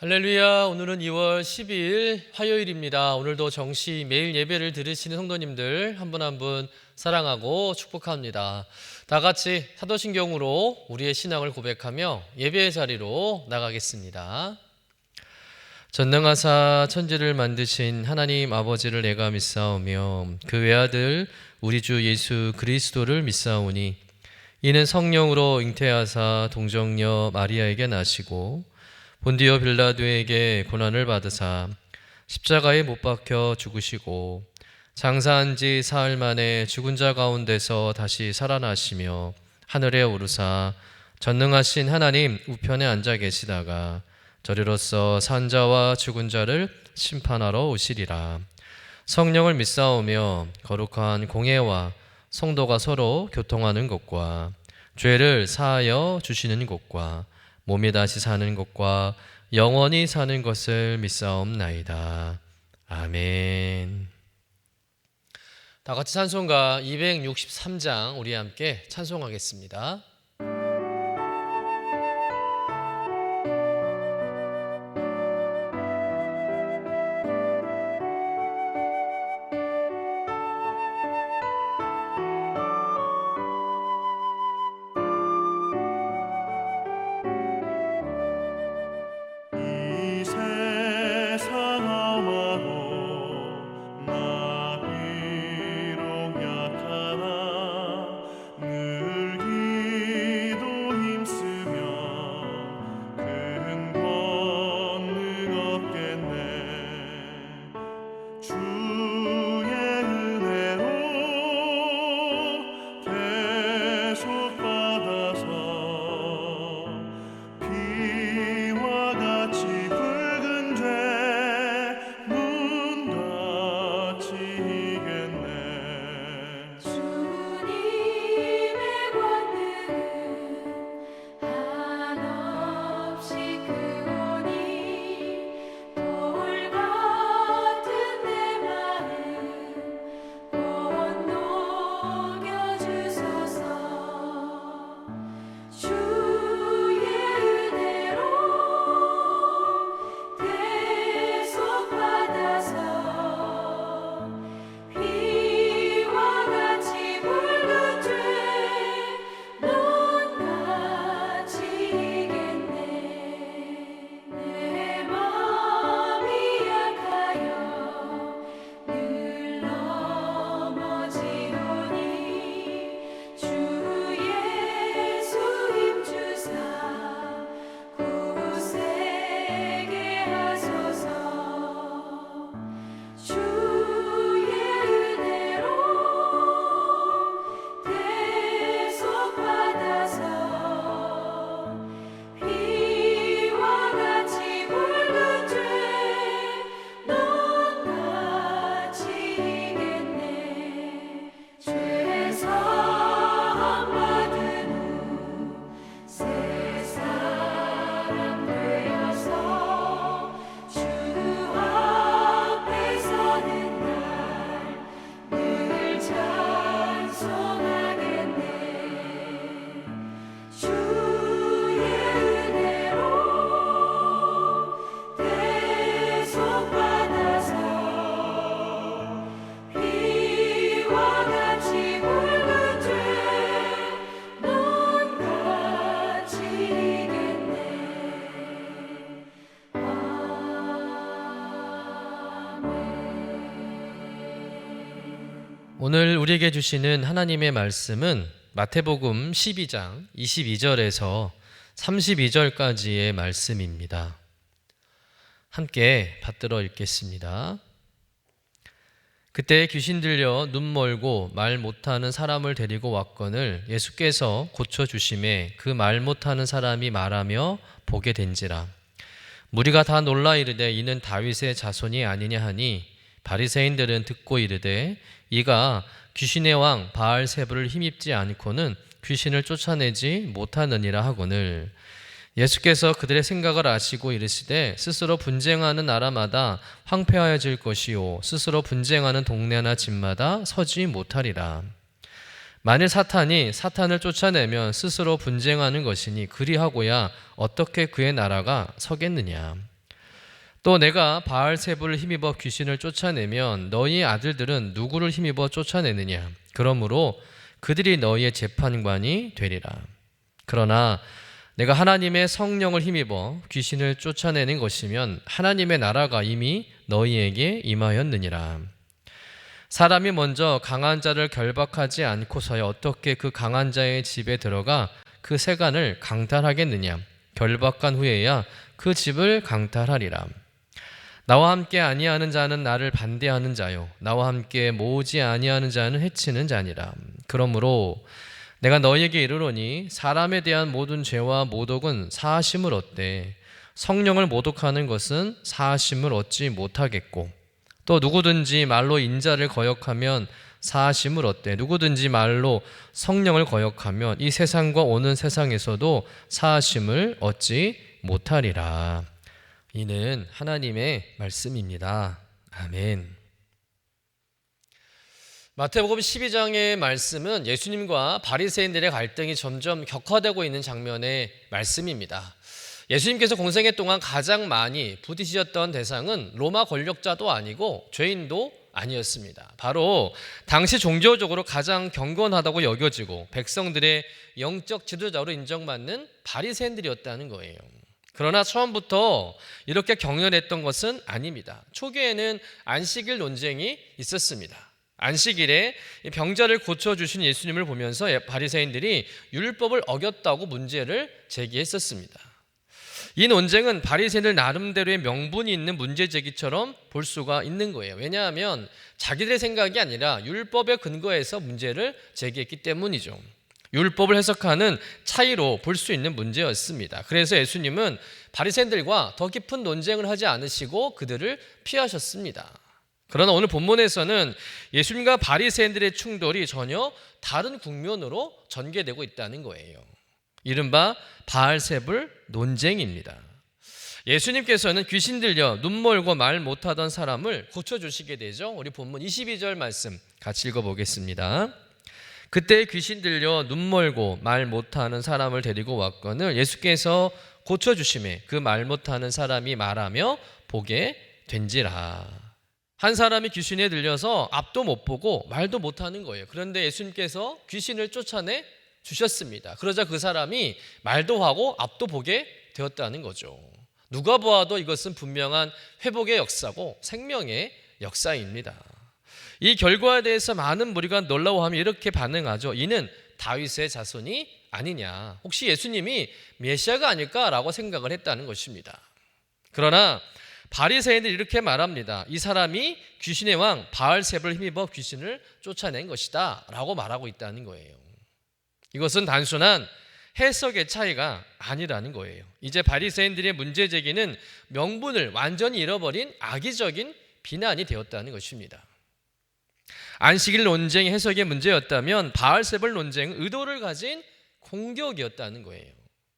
할렐루야. 오늘은 2월 12일 화요일입니다. 오늘도 정시 매일 예배를 들으시는 성도님들 한 분 한 분 사랑하고 축복합니다. 다 같이 사도신경으로 우리의 신앙을 고백하며 예배의 자리로 나가겠습니다. 전능하사 천지를 만드신 하나님 아버지를 내가 믿사오며 그 외아들 우리 주 예수 그리스도를 믿사오니 이는 성령으로 잉태하사 동정녀 마리아에게 나시고 본디오 빌라도에게 고난을 받으사 십자가에 못 박혀 죽으시고 장사한 지 사흘 만에 죽은 자 가운데서 다시 살아나시며 하늘에 오르사 전능하신 하나님 우편에 앉아 계시다가 저리로서 산 자와 죽은 자를 심판하러 오시리라. 성령을 믿사오며 거룩한 공예와 성도가 서로 교통하는 것과 죄를 사하여 주시는 것과 몸이 다시 사는 것과 영원히 사는 것을 믿사옵나이다. 아멘. 다 같이 찬송가 263장 우리 함께 찬송하겠습니다. 오늘 우리에게 주시는 하나님의 말씀은 마태복음 12장 22절에서 32절까지의 말씀입니다. 함께 받들어 읽겠습니다. 그때 귀신 들려 눈 멀고 말 못하는 사람을 데리고 왔거늘 예수께서 고쳐주심에 그 말 못하는 사람이 말하며 보게 된지라. 무리가 다 놀라 이르되 이는 다윗의 자손이 아니냐 하니 바리새인들은 듣고 이르되 이가 귀신의 왕 바알세불을 힘입지 않고는 귀신을 쫓아내지 못하느니라 하거늘 예수께서 그들의 생각을 아시고 이르시되 스스로 분쟁하는 나라마다 황폐하여질 것이요 스스로 분쟁하는 동네나 집마다 서지 못하리라. 만일 사탄이 사탄을 쫓아내면 스스로 분쟁하는 것이니 그리하고야 어떻게 그의 나라가 서겠느냐. 또 내가 바알세불을 힘입어 귀신을 쫓아내면 너희 아들들은 누구를 힘입어 쫓아내느냐? 그러므로 그들이 너희의 재판관이 되리라. 그러나 내가 하나님의 성령을 힘입어 귀신을 쫓아내는 것이면 하나님의 나라가 이미 너희에게 임하였느니라. 사람이 먼저 강한 자를 결박하지 않고서야 어떻게 그 강한 자의 집에 들어가 그 세간을 강탈하겠느냐? 결박한 후에야 그 집을 강탈하리라. 나와 함께 아니하는 자는 나를 반대하는 자요, 나와 함께 모으지 아니하는 자는 해치는 자니라. 그러므로 내가 너희에게 이르노니 사람에 대한 모든 죄와 모독은 사하심을 얻되 성령을 모독하는 것은 사하심을 얻지 못하겠고, 또 누구든지 말로 인자를 거역하면 사하심을 얻되 누구든지 말로 성령을 거역하면 이 세상과 오는 세상에서도 사하심을 얻지 못하리라. 이는 하나님의 말씀입니다. 아멘. 마태복음 12장의 말씀은 예수님과 바리새인들의 갈등이 점점 격화되고 있는 장면의 말씀입니다. 예수님께서 공생애 동안 가장 많이 부딪히셨던 대상은 로마 권력자도 아니고 죄인도 아니었습니다. 바로 당시 종교적으로 가장 경건하다고 여겨지고 백성들의 영적 지도자로 인정받는 바리새인들이었다는 거예요. 그러나 처음부터 이렇게 경연했던 것은 아닙니다. 초기에는 안식일 논쟁이 있었습니다. 안식일에 병자를 고쳐주신 예수님을 보면서 바리새인들이 율법을 어겼다고 문제를 제기했었습니다. 이 논쟁은 바리새인들 나름대로의 명분이 있는 문제 제기처럼 볼 수가 있는 거예요. 왜냐하면 자기들의 생각이 아니라 율법에 근거해서 문제를 제기했기 때문이죠. 율법을 해석하는 차이로 볼 수 있는 문제였습니다. 그래서 예수님은 바리새인들과 더 깊은 논쟁을 하지 않으시고 그들을 피하셨습니다. 그러나 오늘 본문에서는 예수님과 바리새인들의 충돌이 전혀 다른 국면으로 전개되고 있다는 거예요. 이른바 바알세불 논쟁입니다. 예수님께서는 귀신 들려 눈 멀고 말 못하던 사람을 고쳐주시게 되죠. 우리 본문 22절 말씀 같이 읽어보겠습니다. 그때 귀신 들려 눈 멀고 말 못하는 사람을 데리고 왔거늘 예수께서 고쳐주심에 그 말 못하는 사람이 말하며 보게 된지라. 한 사람이 귀신에 들려서 앞도 못 보고 말도 못하는 거예요. 그런데 예수님께서 귀신을 쫓아내 주셨습니다. 그러자 그 사람이 말도 하고 앞도 보게 되었다는 거죠. 누가 보아도 이것은 분명한 회복의 역사고 생명의 역사입니다. 이 결과에 대해서 많은 무리가 놀라워하며 이렇게 반응하죠. 이는 다윗의 자손이 아니냐, 혹시 예수님이 메시아가 아닐까라고 생각을 했다는 것입니다. 그러나 바리새인들이 이렇게 말합니다. 이 사람이 귀신의 왕 바알세불을 힘입어 귀신을 쫓아낸 것이다 라고 말하고 있다는 거예요. 이것은 단순한 해석의 차이가 아니라는 거예요. 이제 바리새인들의 문제 제기는 명분을 완전히 잃어버린 악의적인 비난이 되었다는 것입니다. 안식일 논쟁이 해석의 문제였다면 바알세불 논쟁은 의도를 가진 공격이었다는 거예요.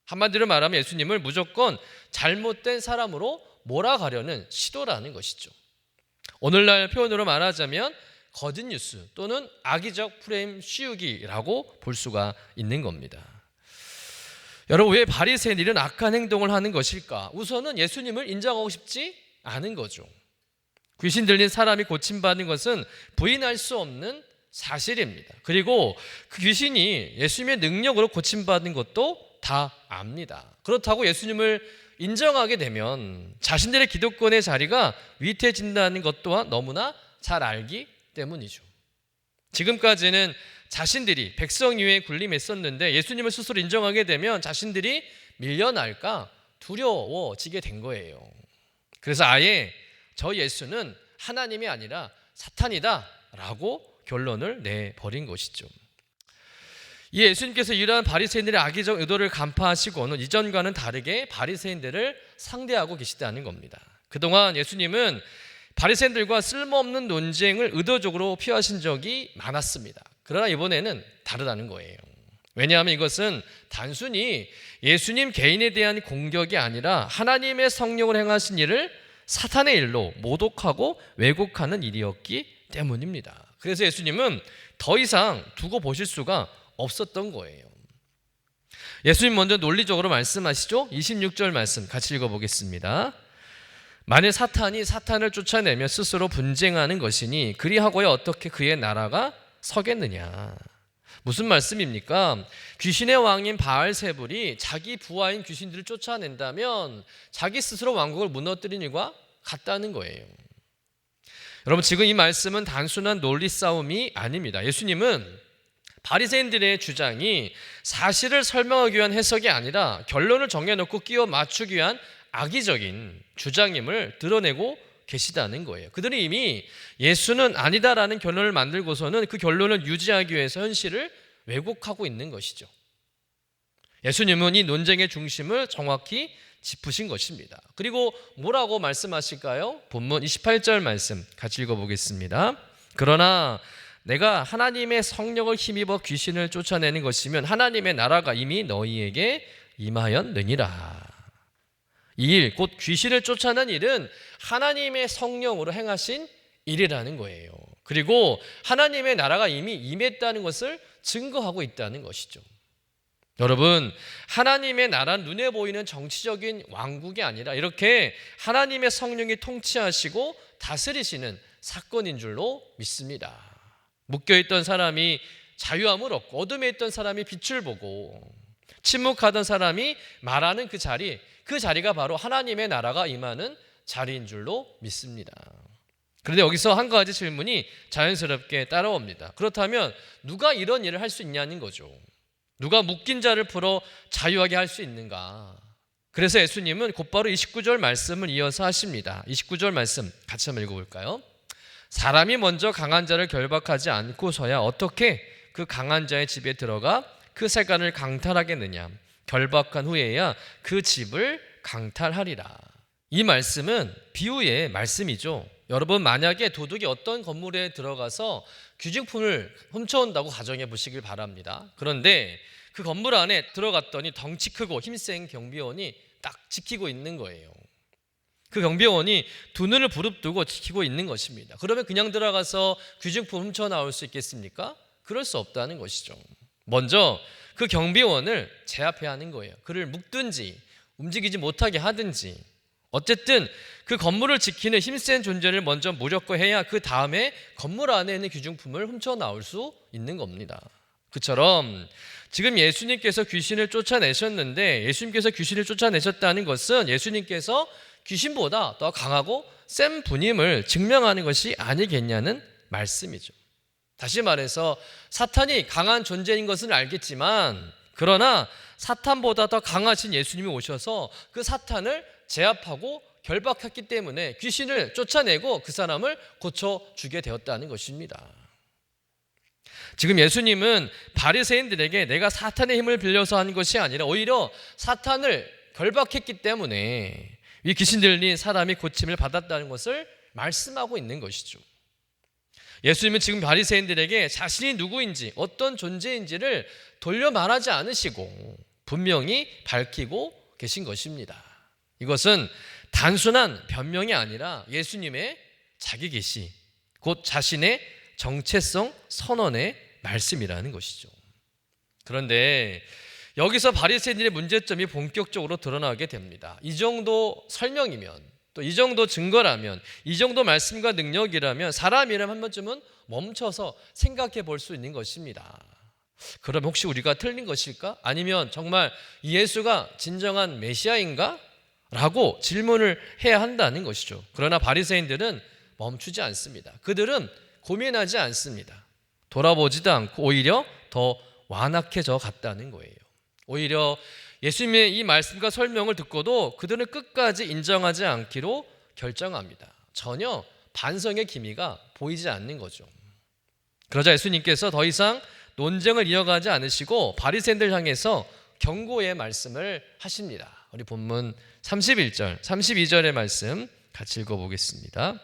한마디로 말하면 예수님을 무조건 잘못된 사람으로 몰아가려는 시도라는 것이죠. 오늘날 표현으로 말하자면 거짓 뉴스 또는 악의적 프레임 씌우기라고 볼 수가 있는 겁니다. 여러분, 왜 바리새인들이 이런 악한 행동을 하는 것일까? 우선은 예수님을 인정하고 싶지 않은 거죠. 귀신 들린 사람이 고침받는 것은 부인할 수 없는 사실입니다. 그리고 그 귀신이 예수님의 능력으로 고침받은 것도 다 압니다. 그렇다고 예수님을 인정하게 되면 자신들의 기득권의 자리가 위태해진다는 것 또한 너무나 잘 알기 때문이죠. 지금까지는 자신들이 백성 위에 군림했었는데 예수님을 스스로 인정하게 되면 자신들이 밀려날까 두려워지게 된 거예요. 그래서 아예 저 예수는 하나님이 아니라 사탄이다 라고 결론을 내버린 것이죠. 이 예수님께서 이러한 바리새인들의 악의적 의도를 간파하시고는 이전과는 다르게 바리새인들을 상대하고 계시다는 겁니다. 그동안 예수님은 바리새인들과 쓸모없는 논쟁을 의도적으로 피하신 적이 많았습니다. 그러나 이번에는 다르다는 거예요. 왜냐하면 이것은 단순히 예수님 개인에 대한 공격이 아니라 하나님의 성령을 행하신 일을 사탄의 일로 모독하고 왜곡하는 일이었기 때문입니다. 그래서 예수님은 더 이상 두고 보실 수가 없었던 거예요. 예수님 먼저 논리적으로 말씀하시죠. 26절 말씀 같이 읽어보겠습니다. 만일 사탄이 사탄을 쫓아내며 스스로 분쟁하는 것이니 그리하고야 어떻게 그의 나라가 서겠느냐. 무슨 말씀입니까? 귀신의 왕인 바알세불이 자기 부하인 귀신들을 쫓아낸다면 자기 스스로 왕국을 무너뜨린 일과 같다는 거예요. 여러분, 지금 이 말씀은 단순한 논리 싸움이 아닙니다. 예수님은 바리새인들의 주장이 사실을 설명하기 위한 해석이 아니라 결론을 정해놓고 끼워 맞추기 위한 악의적인 주장임을 드러내고 계시다는 거예요. 그들이 이미 예수는 아니다라는 결론을 만들고서는 그 결론을 유지하기 위해서 현실을 왜곡하고 있는 것이죠. 예수님은 이 논쟁의 중심을 정확히 짚으신 것입니다. 그리고 뭐라고 말씀하실까요? 본문 28절 말씀 같이 읽어보겠습니다. 그러나 내가 하나님의 성령을 힘입어 귀신을 쫓아내는 것이면 하나님의 나라가 이미 너희에게 임하였느니라. 이 일, 곧 귀신을 쫓아낸 일은 하나님의 성령으로 행하신 일이라는 거예요. 그리고 하나님의 나라가 이미 임했다는 것을 증거하고 있다는 것이죠. 여러분, 하나님의 나라는 눈에 보이는 정치적인 왕국이 아니라 이렇게 하나님의 성령이 통치하시고 다스리시는 사건인 줄로 믿습니다. 묶여있던 사람이 자유함을 얻고 어둠에 있던 사람이 빛을 보고 침묵하던 사람이 말하는 그 자리가 바로 하나님의 나라가 임하는 자리인 줄로 믿습니다. 그런데 여기서 한 가지 질문이 자연스럽게 따라옵니다. 그렇다면 누가 이런 일을 할 수 있냐는 거죠. 누가 묶인 자를 풀어 자유하게 할 수 있는가? 그래서 예수님은 곧바로 29절 말씀을 이어서 하십니다. 29절 말씀 같이 한번 읽어볼까요? 사람이 먼저 강한 자를 결박하지 않고서야 어떻게 그 강한 자의 집에 들어가 그 세간을 강탈하겠느냐. 결박한 후에야 그 집을 강탈하리라. 이 말씀은 비유의 말씀이죠. 여러분, 만약에 도둑이 어떤 건물에 들어가서 귀중품을 훔쳐온다고 가정해 보시길 바랍니다. 그런데 그 건물 안에 들어갔더니 덩치 크고 힘센 경비원이 딱 지키고 있는 거예요. 그 경비원이 두 눈을 부릅뜨고 지키고 있는 것입니다. 그러면 그냥 들어가서 귀중품 훔쳐 나올 수 있겠습니까? 그럴 수 없다는 것이죠. 먼저 그 경비원을 제압해야 하는 거예요. 그를 묶든지 움직이지 못하게 하든지, 어쨌든 그 건물을 지키는 힘센 존재를 먼저 무력화해야 그 다음에 건물 안에 있는 귀중품을 훔쳐 나올 수 있는 겁니다. 그처럼 지금 예수님께서 귀신을 쫓아내셨는데, 예수님께서 귀신을 쫓아내셨다는 것은 예수님께서 귀신보다 더 강하고 센 분임을 증명하는 것이 아니겠냐는 말씀이죠. 다시 말해서 사탄이 강한 존재인 것은 알겠지만, 그러나 사탄보다 더 강하신 예수님이 오셔서 그 사탄을 제압하고 결박했기 때문에 귀신을 쫓아내고 그 사람을 고쳐주게 되었다는 것입니다. 지금 예수님은 바리새인들에게 내가 사탄의 힘을 빌려서 한 것이 아니라 오히려 사탄을 결박했기 때문에 이 귀신 들린 사람이 고침을 받았다는 것을 말씀하고 있는 것이죠. 예수님은 지금 바리새인들에게 자신이 누구인지 어떤 존재인지를 돌려 말하지 않으시고 분명히 밝히고 계신 것입니다. 이것은 단순한 변명이 아니라 예수님의 자기 계시, 곧 자신의 정체성 선언의 말씀이라는 것이죠. 그런데 여기서 바리새인들의 문제점이 본격적으로 드러나게 됩니다. 이 정도 설명이면, 또 이 정도 증거라면, 이 정도 말씀과 능력이라면 사람이라면 한 번쯤은 멈춰서 생각해 볼 수 있는 것입니다. 그럼 혹시 우리가 틀린 것일까? 아니면 정말 예수가 진정한 메시아인가? 라고 질문을 해야 한다는 것이죠. 그러나 바리새인들은 멈추지 않습니다. 그들은 고민하지 않습니다. 돌아보지도 않고 오히려 더 완악해져 갔다는 거예요. 오히려 예수님의 이 말씀과 설명을 듣고도 그들은 끝까지 인정하지 않기로 결정합니다. 전혀 반성의 기미가 보이지 않는 거죠. 그러자 예수님께서 더 이상 논쟁을 이어가지 않으시고 바리새인들 향해서 경고의 말씀을 하십니다. 우리 본문 31절, 32절의 말씀 같이 읽어보겠습니다.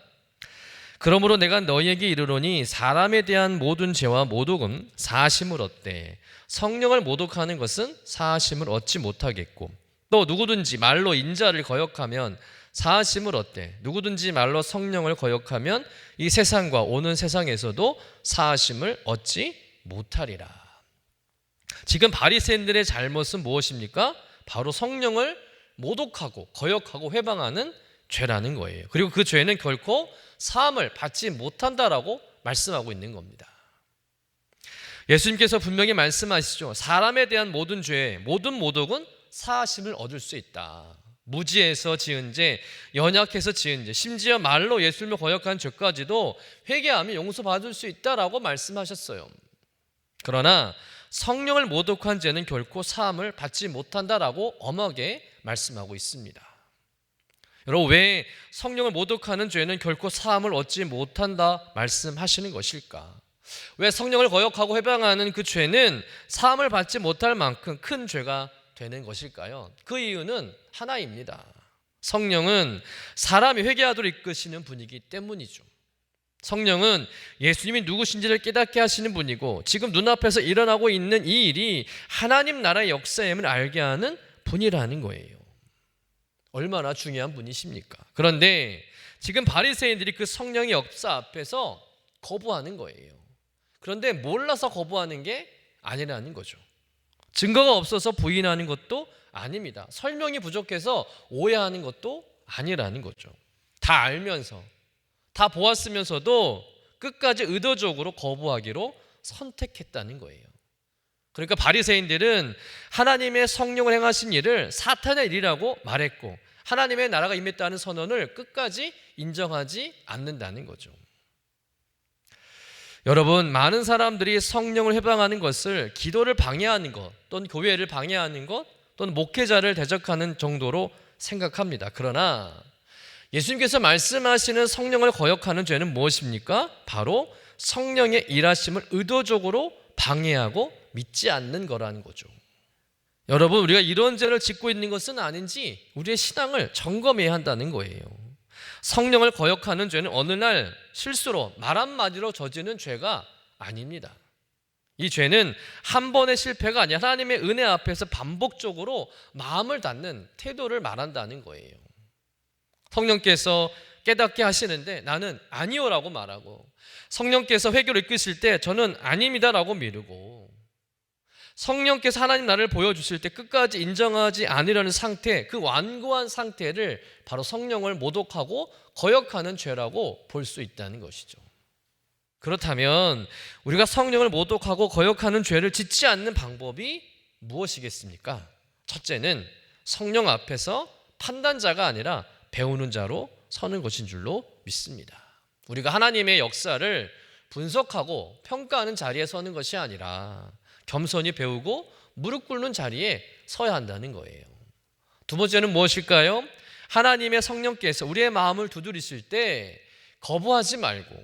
그러므로 내가 너희에게 이르노니 사람에 대한 모든 죄와 모독은 사하심을 얻되 성령을 모독하는 것은 사하심을 얻지 못하겠고, 또 누구든지 말로 인자를 거역하면 사하심을 얻되 누구든지 말로 성령을 거역하면 이 세상과 오는 세상에서도 사하심을 얻지 못하리라. 지금 바리새인들의 잘못은 무엇입니까? 바로 성령을 모독하고 거역하고 회방하는 죄라는 거예요. 그리고 그 죄는 결코 사함을 받지 못한다라고 말씀하고 있는 겁니다. 예수님께서 분명히 말씀하시죠. 사람에 대한 모든 죄, 모든 모독은 사하심을 얻을 수 있다. 무지해서 지은 죄, 연약해서 지은 죄, 심지어 말로 예수님을 거역한 죄까지도 회개하면 용서받을 수 있다라고 말씀하셨어요. 그러나 성령을 모독한 죄는 결코 사함을 받지 못한다라고 엄하게 말씀하고 있습니다. 여러분, 왜 성령을 모독하는 죄는 결코 사함을 얻지 못한다 말씀하시는 것일까? 왜 성령을 거역하고 회방하는 그 죄는 사함을 받지 못할 만큼 큰 죄가 되는 것일까요? 그 이유는 하나입니다. 성령은 사람이 회개하도록 이끄시는 분이기 때문이죠. 성령은 예수님이 누구신지를 깨닫게 하시는 분이고 지금 눈앞에서 일어나고 있는 이 일이 하나님 나라의 역사임을 알게 하는 분이라는 거예요. 얼마나 중요한 분이십니까? 그런데 지금 바리새인들이 그 성령의 역사 앞에서 거부하는 거예요. 그런데 몰라서 거부하는 게 아니라는 거죠. 증거가 없어서 부인하는 것도 아닙니다. 설명이 부족해서 오해하는 것도 아니라는 거죠. 다 알면서, 다 보았으면서도 끝까지 의도적으로 거부하기로 선택했다는 거예요. 그러니까 바리새인들은 하나님의 성령을 행하신 일을 사탄의 일이라고 말했고 하나님의 나라가 임했다는 선언을 끝까지 인정하지 않는다는 거죠. 여러분, 많은 사람들이 성령을 회방하는 것을 기도를 방해하는 것 또는 교회를 방해하는 것 또는 목회자를 대적하는 정도로 생각합니다. 그러나 예수님께서 말씀하시는 성령을 거역하는 죄는 무엇입니까? 바로 성령의 일하심을 의도적으로 방해하고 믿지 않는 거라는 거죠. 여러분, 우리가 이런 죄를 짓고 있는 것은 아닌지 우리의 신앙을 점검해야 한다는 거예요. 성령을 거역하는 죄는 어느 날 실수로 말 한마디로 저지르는 죄가 아닙니다. 이 죄는 한 번의 실패가 아니라 하나님의 은혜 앞에서 반복적으로 마음을 닫는 태도를 말한다는 거예요. 성령께서 깨닫게 하시는데 나는 아니요라고 말하고 성령께서 회개를 이끄실 때 저는 아닙니다라고 미루고 성령께서 하나님 나라를 보여주실 때 끝까지 인정하지 않으려는 상태, 그 완고한 상태를 바로 성령을 모독하고 거역하는 죄라고 볼 수 있다는 것이죠. 그렇다면 우리가 성령을 모독하고 거역하는 죄를 짓지 않는 방법이 무엇이겠습니까? 첫째는 성령 앞에서 판단자가 아니라 배우는 자로 서는 것인 줄로 믿습니다. 우리가 하나님의 역사를 분석하고 평가하는 자리에 서는 것이 아니라 겸손히 배우고 무릎 꿇는 자리에 서야 한다는 거예요. 두 번째는 무엇일까요? 하나님의 성령께서 우리의 마음을 두드리실 때 거부하지 말고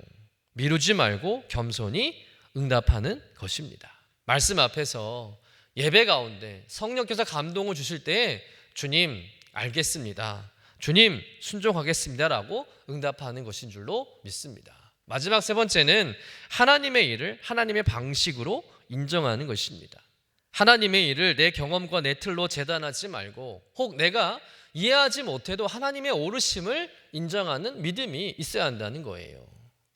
미루지 말고 겸손히 응답하는 것입니다. 말씀 앞에서 예배 가운데 성령께서 감동을 주실 때 주님 알겠습니다, 주님 순종하겠습니다라고 응답하는 것인 줄로 믿습니다. 마지막 세 번째는 하나님의 일을 하나님의 방식으로 인정하는 것입니다. 하나님의 일을 내 경험과 내 틀로 재단하지 말고 혹 내가 이해하지 못해도 하나님의 오르심을 인정하는 믿음이 있어야 한다는 거예요.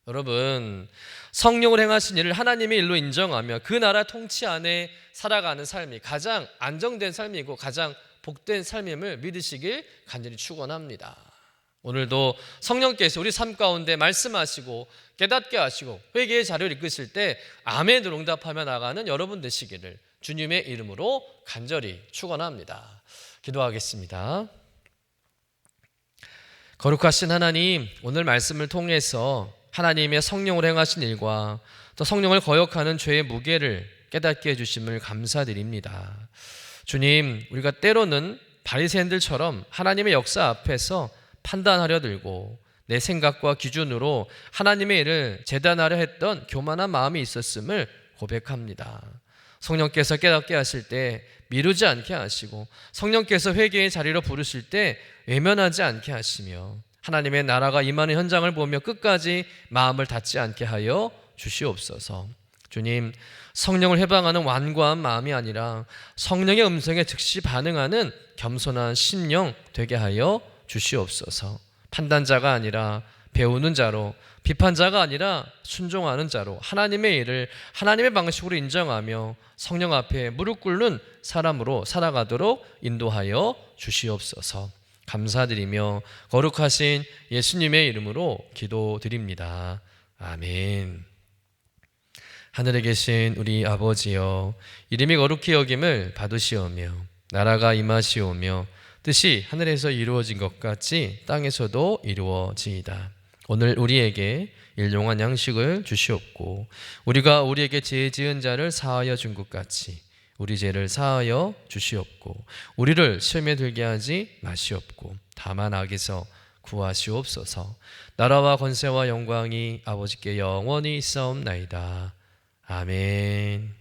여러분, 성령을 행하신 일을 하나님의 일로 인정하며 그 나라 통치 안에 살아가는 삶이 가장 안정된 삶이고 가장 복된 삶임을 믿으시길 간절히 축원합니다. 오늘도 성령께서 우리 삶 가운데 말씀하시고 깨닫게 하시고 회개의 자료를 이끄실 때 아멘으로 응답하며 나가는 여러분 되시기를 주님의 이름으로 간절히 축원합니다. 기도하겠습니다. 거룩하신 하나님, 오늘 말씀을 통해서 하나님의 성령을 행하신 일과 또 성령을 거역하는 죄의 무게를 깨닫게 해주심을 감사드립니다. 주님, 우리가 때로는 바리새인들처럼 하나님의 역사 앞에서 판단하려 들고 내 생각과 기준으로 하나님의 일을 재단하려 했던 교만한 마음이 있었음을 고백합니다. 성령께서 깨닫게 하실 때 미루지 않게 하시고 성령께서 회개의 자리로 부르실 때 외면하지 않게 하시며 하나님의 나라가 임하는 현장을 보며 끝까지 마음을 닫지 않게 하여 주시옵소서. 주님, 성령을 해방하는 완고한 마음이 아니라 성령의 음성에 즉시 반응하는 겸손한 심령 되게 하여 주시옵소서. 판단자가 아니라 배우는 자로, 비판자가 아니라 순종하는 자로 하나님의 일을 하나님의 방식으로 인정하며 성령 앞에 무릎 꿇는 사람으로 살아가도록 인도하여 주시옵소서. 감사드리며 거룩하신 예수님의 이름으로 기도드립니다. 아멘. 하늘에 계신 우리 아버지여, 이름이 거룩히 여김을 받으시오며 나라가 임하시오며 뜻이 하늘에서 이루어진 것 같이 땅에서도 이루어지이다. 오늘 우리에게 일용할 양식을 주시옵고 우리가 우리에게 죄 지은 자를 사하여 준 것 같이 우리 죄를 사하여 주시옵고 우리를 시험에 들게 하지 마시옵고 다만 악에서 구하시옵소서. 나라와 권세와 영광이 아버지께 영원히 있사옵나이다. 아멘.